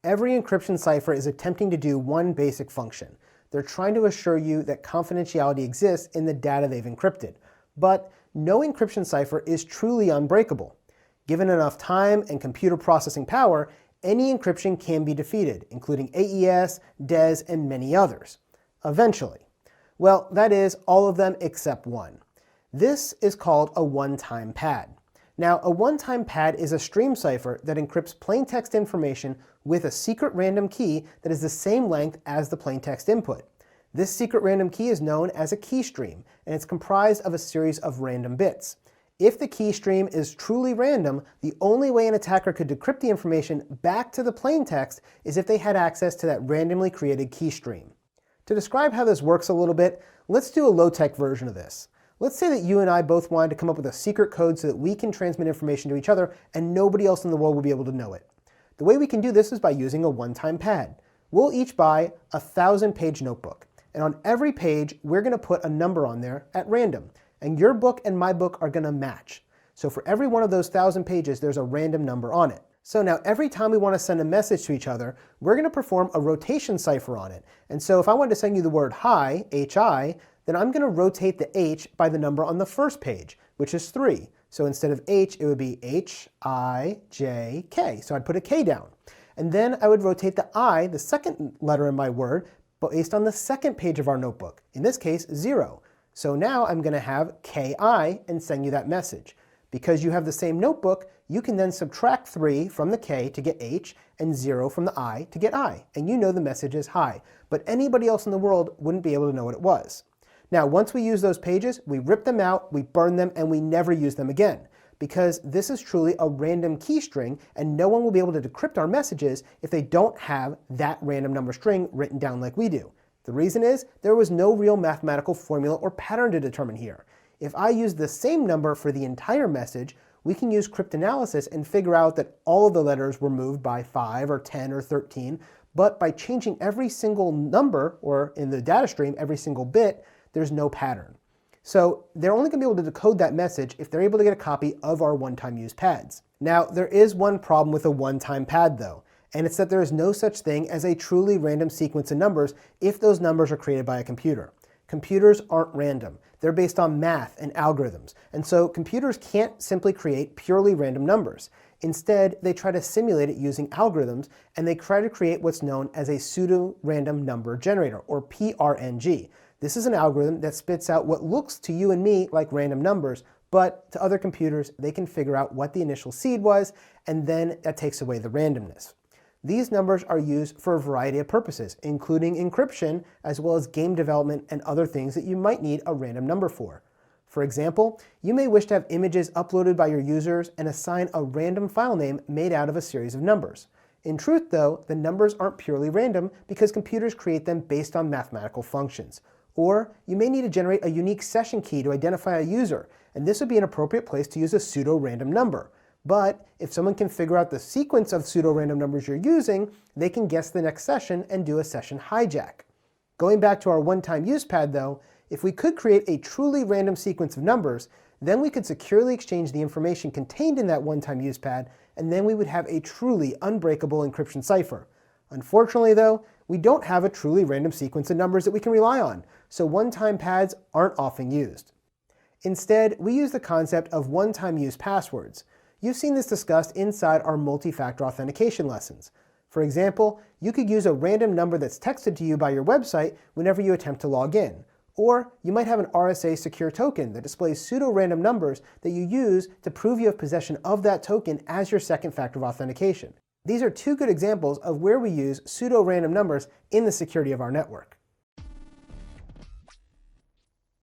Every encryption cipher is attempting to do one basic function. They're trying to assure you that confidentiality exists in the data they've encrypted. But no encryption cipher is truly unbreakable. Given enough time and computer processing power, any encryption can be defeated, including AES, DES, and many others. Eventually. Well, that is, all of them except one. This is called a one-time pad. Now, a one-time pad is a stream cipher that encrypts plain text information with a secret random key that is the same length as the plain text input. This secret random key is known as a key stream, and it's comprised of a series of random bits. If the key stream is truly random, the only way an attacker could decrypt the information back to the plain text is if they had access to that randomly created key stream. To describe how this works a little bit, let's do a low-tech version of this. Let's say that you and I both wanted to come up with a secret code so that we can transmit information to each other and nobody else in the world will be able to know it. The way we can do this is by using a one-time pad. We'll each buy a 1,000-page notebook, and on every page we're going to put a number on there at random. And your book and my book are going to match. So for every one of those 1,000 pages, there's a random number on it. So now every time we want to send a message to each other, we're going to perform a rotation cipher on it. And so if I wanted to send you the word hi, H-I, then I'm going to rotate the H by the number on the first page, which is 3. So instead of H, it would be H-I-J-K. So I'd put a K down. And then I would rotate the I, the second letter in my word, based on the second page of our notebook. In this case, 0. So now I'm going to have KI and send you that message. Because you have the same notebook, you can then subtract 3 from the K to get H and 0 from the I to get I. And you know the message is hi. But anybody else in the world wouldn't be able to know what it was. Now, once we use those pages, we rip them out, we burn them, and we never use them again. Because this is truly a random key string, and no one will be able to decrypt our messages if they don't have that random number string written down like we do. The reason is, there was no real mathematical formula or pattern to determine here. If I use the same number for the entire message, we can use cryptanalysis and figure out that all of the letters were moved by 5 or 10 or 13, but by changing every single number, or in the data stream, every single bit, there's no pattern. So they're only going to be able to decode that message if they're able to get a copy of our one-time-use pads. Now, there is one problem with a one-time pad though, and it's that there is no such thing as a truly random sequence of numbers if those numbers are created by a computer. Computers aren't random. They're based on math and algorithms, and so computers can't simply create purely random numbers. Instead, they try to simulate it using algorithms, and they try to create what's known as a pseudo-random number generator, or PRNG. This is an algorithm that spits out what looks to you and me like random numbers, but to other computers, they can figure out what the initial seed was, and then that takes away the randomness. These numbers are used for a variety of purposes, including encryption, as well as game development and other things that you might need a random number for. For example, you may wish to have images uploaded by your users and assign a random file name made out of a series of numbers. In truth, though, the numbers aren't purely random because computers create them based on mathematical functions. Or you may need to generate a unique session key to identify a user, and this would be an appropriate place to use a pseudo-random number. But if someone can figure out the sequence of pseudo-random numbers you're using, they can guess the next session and do a session hijack. Going back to our one-time use pad though, if we could create a truly random sequence of numbers, then we could securely exchange the information contained in that one-time use pad, and then we would have a truly unbreakable encryption cipher. Unfortunately though, we don't have a truly random sequence of numbers that we can rely on, so one-time pads aren't often used. Instead, we use the concept of one-time use passwords. You've seen this discussed inside our multi-factor authentication lessons. For example, you could use a random number that's texted to you by your website whenever you attempt to log in. Or you might have an RSA secure token that displays pseudo-random numbers that you use to prove you have possession of that token as your second factor of authentication. These are two good examples of where we use pseudo-random numbers in the security of our network.